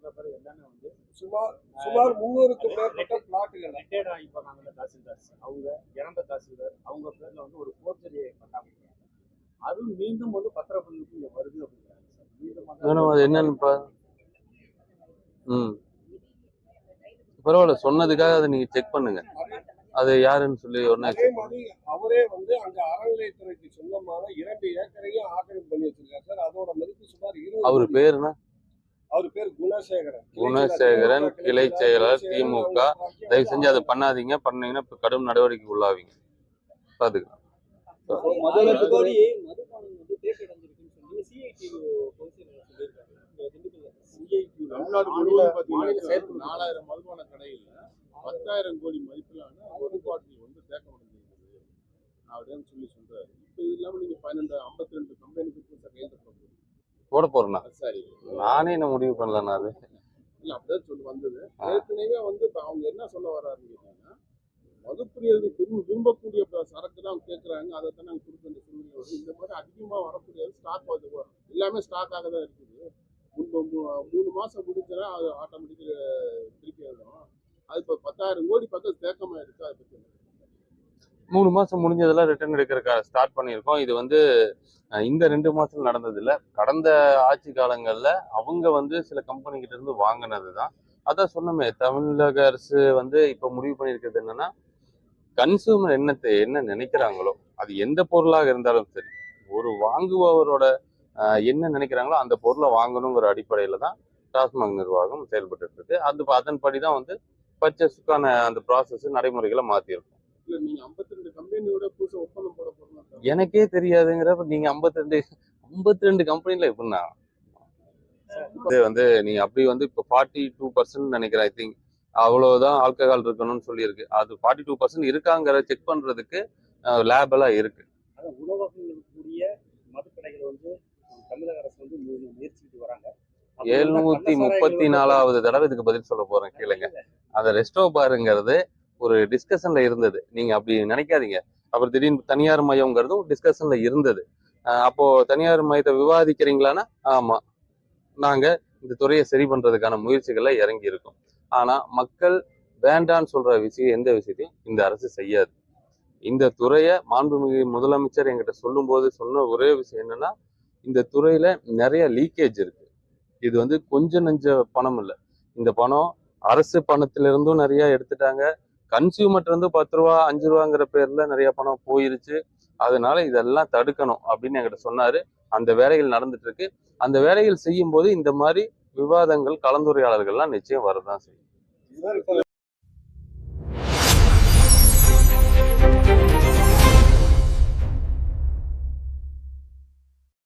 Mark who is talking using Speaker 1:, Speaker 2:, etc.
Speaker 1: Paper எல்லாமே வந்து
Speaker 2: சுமார் 300க்கும் மேற்பட்ட பிளாட்டுகள்
Speaker 1: ரிட்டையர்ட் ஆகி போனாங்கல்ல தாசில்தார், அவங்க இறந்த தாசில்தார் அவங்க பேர்ல வந்து ஒரு போர்ஜரி பட்டா கொடுக்குறாங்க. அதுவும் மீண்டும் வந்து பத்திரப்பதிவுக்கு இங்க வருது அப்படிங்கிறாங்க சார். மீண்டும்
Speaker 3: அது என்னன்னு பரவாயில்ல, சொன்னதுக்காக அதை நீங்க செக் பண்ணுங்க, அது யாருன்னு சொல்லி
Speaker 2: அதே மாதிரி அவரே வந்து அங்க அறநிலையத்துறைக்கு சொந்தமான 2 ஏக்கரையும் ஆக்கிரமிப்பு பண்ணி வச்சிருக்காரு சார். அதோட மதிப்பு சுமார் 20.
Speaker 3: அவர் பேருனா
Speaker 2: அவர் பேர்
Speaker 3: குணசேகரன், கிளை செயலாளர், திமுக. தயவு செஞ்சு அதை பண்ணாதீங்க, பண்ணீங்கன்னா கடும் நடவடிக்கை உள்ளாவீங்க. பாத்துக்கலாம்.
Speaker 4: தமிழ்நாடு முழுவதும் பார்த்தீங்கன்னா 4000 மதுபான கடையில் 10,000 கோடி மதிப்பிலான மதுபாட்டில் வந்து தேக்கமடைஞ்சிருக்குது அப்படின்னு சொல்றாரு. இப்போ இது இல்லாமல் நீங்க 52 கம்பெனிக்கு
Speaker 3: போட போறேன்னா
Speaker 4: சரி,
Speaker 3: நானே என்ன முடிவு பண்ணலாம். அது
Speaker 4: இல்ல அப்படிதான் சொல்லி வந்தது. ஏற்கனவே வந்து அவங்க என்ன சொல்ல வர்றாருன்னு கேட்டீங்கன்னா, மதுப்பிரியர்கள் விரும்பக்கூடிய சரக்கு தான் கேட்கறாங்க, அதை தான் நாங்கள் கொடுத்த அந்த சூழ்நிலை இந்த மாதிரி அதிகமாக வரக்கூடியது ஸ்டாக் வந்து எல்லாமே ஸ்டாக்காக தான் இருக்குது. 3 மாசம் முடிஞ்சா அது ஆட்டோமேட்டிக்கா திருப்பி ஆயிடும். அது இப்போ 10,000 கோடி பக்கம் தேக்கமா இருக்கு. அதை பத்தி
Speaker 3: 3 மாசம் முடிஞ்சதெல்லாம் ரிட்டர்ன் எடுக்கிறதுக்காக ஸ்டார்ட் பண்ணியிருக்கோம். இது வந்து இந்த 2 மாசம் நடந்தது இல்லை, கடந்த ஆட்சி காலங்கள்ல அவங்க வந்து சில கம்பெனி கிட்ட இருந்து வாங்கினது தான். அதான் சொன்னோமே, தமிழக அரசு வந்து இப்ப முடிவு பண்ணியிருக்கிறது என்னன்னா, கன்சூமர் என்ன நினைக்கிறாங்களோ, அது எந்த பொருளாக இருந்தாலும் சரி, ஒரு வாங்குபவரோட என்ன நினைக்கிறாங்களோ அந்த பொருளை வாங்கணுங்கிற அடிப்படையில தான் டாஸ்மாக் நிர்வாகம் செயல்பட்டு இருக்கு. அதன்படி தான் வந்து பர்ச்சேஸுக்கான அந்த ப்ராசஸ் நடைமுறைகளை மாத்திருக்கும்.
Speaker 4: நீங்க 52 கம்பெனியோட புதுசா ஒப்பந்தம் போட போறீங்க,
Speaker 3: எனக்கே தெரியாதுங்கிறப்ப நீங்க 52 கம்பெனில எப்படின்னா இது வந்து நீங்க அப்படி வந்து இப்போ 42% நினைக்கிறேன். ஐ திங்க் அவ்வளவுதான் ஆல்கஹால் இருக்கணும்னு சொல்லியிருக்கு. அது 42% இருக்காங்கிற செக் பண்றதுக்கு லேப் எல்லாம் இருக்கு.
Speaker 1: உணவகங்களுக்குரிய மதுக்கடைகள் வந்து தமிழக அரசு வந்து முயற்சிட்டு வராங்க.
Speaker 3: 734வது தடவை இதுக்கு பதில் சொல்ல போறேன், கேளுங்க. அந்த ரெஸ்டோ பாருங்கிறது ஒரு டிஸ்கஷன்ல இருந்தது, நீங்க அப்படி நினைக்காதீங்க. அப்புறம் திடீர்னு தனியார் மையம்ங்கிறது ஒரு டிஸ்கஷன்ல இருந்தது. அப்போ தனியார் மையத்தை விவாதிக்கிறீங்களான்னா ஆமா, நாங்க இந்த துறையை சரி பண்றதுக்கான முயற்சிகள்ல இறங்கி இருக்கோம். ஆனா மக்கள் வேண்டான்னு சொல்ற எந்த விஷயத்தையும் இந்த அரசு செய்யாது. இந்த துறையை மாண்புமிகு முதலமைச்சர் என்கிட்ட சொல்லும் போது சொன்ன ஒரே விஷயம் என்னன்னா, இந்த துறையில நிறைய லீக்கேஜ் இருக்கு. இது வந்து கொஞ்சம் நெஞ்ச பணம் இல்லை. இந்த பணம் அரசு பணத்திலிருந்தும் நிறைய எடுத்துட்டாங்க, கன்சியூமர்ல இருந்து 10 ரூபா 5 ரூபாங்கிற பேர்ல நிறைய பணம் போயிருச்சு. அதனால இதெல்லாம் தடுக்கணும் அப்படின்னு என்கிட்ட சொன்னாரு. அந்த வேலைகள் நடந்துட்டு இருக்கு. அந்த வேலைகள் செய்யும் போது இந்த மாதிரி விவாதங்கள், கலந்துரையாடல்கள்லாம் நிச்சயம் வரதான் செய்யும்.